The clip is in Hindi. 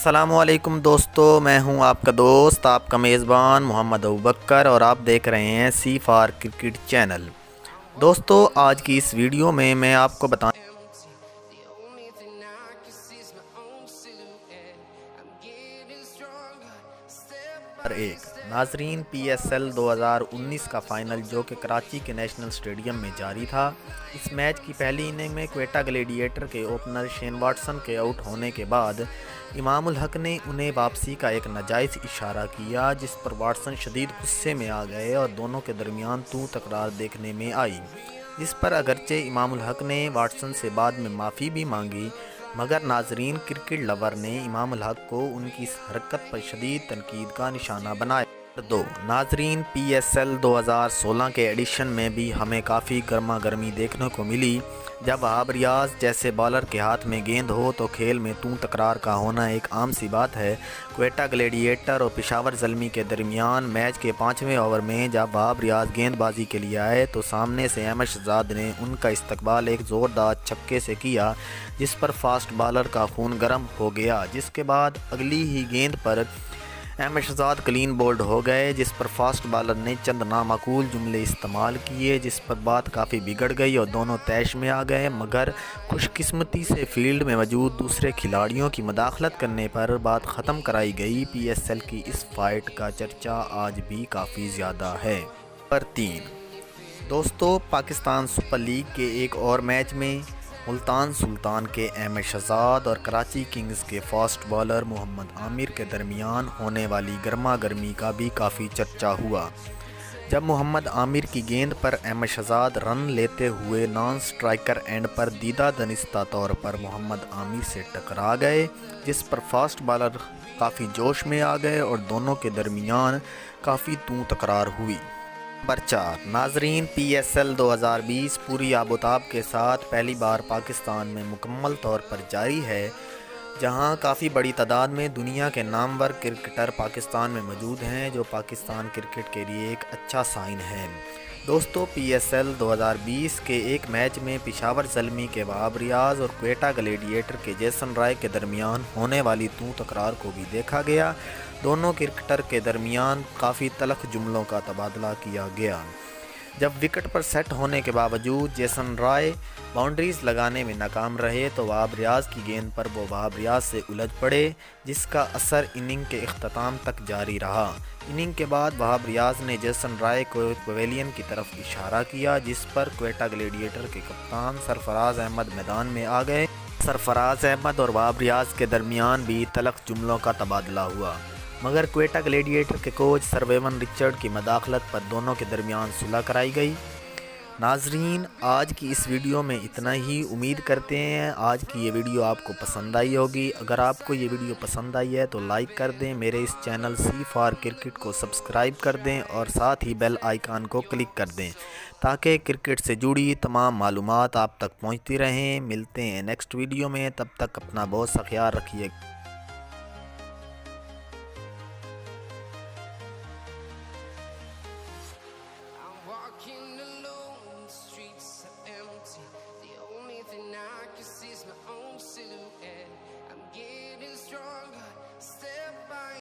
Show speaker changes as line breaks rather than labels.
अस्सलामुअलैकुम दोस्तों, मैं हूं आपका दोस्त, आपका मेज़बान मोहम्मद अबूबकर और आप देख रहे हैं सी फॉर क्रिकेट चैनल। दोस्तों, आज की इस वीडियो में मैं आपको बताने नंबर एक नाजरीन PSL 2019 का फ़ाइनल जो कि कराची के नेशनल स्टेडियम में जारी था। इस मैच की पहली इनिंग में क्वेटा ग्लेडिएटर के ओपनर शेन वाटसन के आउट होने के बाद इमामुल हक ने उन्हें वापसी का एक नाजायज़ इशारा किया, जिस पर वाटसन शदीद गुस्से में आ गए और दोनों के दरमियान तू तकरार देखने में आई। इस पर अगरचे इमामुल हक ने वाटसन से बाद में माफ़ी भी मांगी, मगर नाजरीन क्रिकेट लवर ने इमामुल हक को उनकी इस हरकत पर शदीद तनकीद का निशाना बनाया। दो नाजरीन PSL 2016 के एडिशन में भी हमें काफ़ी गर्मा गर्मी देखने को मिली। जब वहाब रियाज जैसे बॉलर के हाथ में गेंद हो तो खेल में तू तकरार का होना एक आम सी बात है। क्वेटा ग्लेडिएटर और पेशावर ज़ल्मी के दरमियान मैच के 5वें ओवर में जब वहाब रियाज गेंदबाजी के लिए आए तो सामने से अहमद शहजाद ने उनका इस्तकबाल एक ज़ोरदार छक्के से किया, जिस पर फास्ट बॉलर का खून गर्म हो गया। जिसके बाद अगली ही गेंद पर अहमद शहजाद क्लीन बोल्ड हो गए, जिस पर फास्ट बॉलर ने चंद नामाकूल जुमले इस्तेमाल किए, जिस पर बात काफ़ी बिगड़ गई और दोनों तैश में आ गए। मगर खुशकिस्मती से फील्ड में मौजूद दूसरे खिलाड़ियों की मदाखलत करने पर बात ख़त्म कराई गई। PSL की इस फाइट का चर्चा आज भी काफ़ी ज़्यादा है। नंबर 3 दोस्तों, पाकिस्तान सुपर लीग के एक और मैच में मुल्तान सुल्तान के अहमद शहजाद और कराची किंग्स के फास्ट बॉलर मोहम्मद आमिर के दरमियान होने वाली गर्मा गर्मी का भी काफ़ी चर्चा हुआ। जब मोहम्मद आमिर की गेंद पर अहमद शहजाद रन लेते हुए नॉन स्ट्राइकर एंड पर दीदा दनिस्ता तौर पर मोहम्मद आमिर से टकरा गए, जिस पर फास्ट बॉलर काफ़ी जोश में आ गए और दोनों के दरमियान काफ़ी तू तकरार हुई। नंबर 4 नाजरीन PSL 2020 पूरी आबोताब के साथ पहली बार पाकिस्तान में मुकम्मल तौर पर जारी है, जहां काफ़ी बड़ी तादाद में दुनिया के नामवर क्रिकेटर पाकिस्तान में मौजूद हैं, जो पाकिस्तान क्रिकेट के लिए एक अच्छा साइन है। दोस्तों, PSL 2020 के एक मैच में पेशावर ज़ल्मी के वहाब रियाज और क्वेटा ग्लेडिएटर के जेसन राय के दरमियान होने वाली तू तकरार को भी देखा गया। दोनों क्रिकेटर के दरमियान काफ़ी तलख जुमलों का तबादला किया गया। जब विकेट पर सेट होने के बावजूद जेसन राय बाउंड्रीज लगाने में नाकाम रहे तो वहाब रियाज की गेंद पर वो वहाब रियाज से उलझ पड़े, जिसका असर इनिंग के इख्तिताम तक जारी रहा। इनिंग के बाद वहाब रियाज ने जेसन राय को पवेलियन की तरफ इशारा किया, जिस पर क्वेटा ग्लेडिएटर के कप्तान सरफराज अहमद मैदान में आ गए। सरफराज अहमद और वहाब रियाज के दरमियान भी तलख जुमलों का तबादला हुआ, मगर क्वेटा ग्लेडिएटर के कोच सर वेवन रिचर्ड की मदाखलत पर दोनों के दरमियान सुलह कराई गई। नाजरीन, आज की इस वीडियो में इतना ही। उम्मीद करते हैं आज की ये वीडियो आपको पसंद आई होगी। अगर आपको ये वीडियो पसंद आई है तो लाइक कर दें, मेरे इस चैनल सी फॉर क्रिकेट को सब्सक्राइब कर दें और साथ ही बेल आइकन को क्लिक कर दें, ताकि क्रिकेट से जुड़ी तमाम मालूमात आप तक पहुँचती रहें। मिलते हैं नेक्स्ट वीडियो में, तब तक अपना बहुत सा ख्याल रखिए।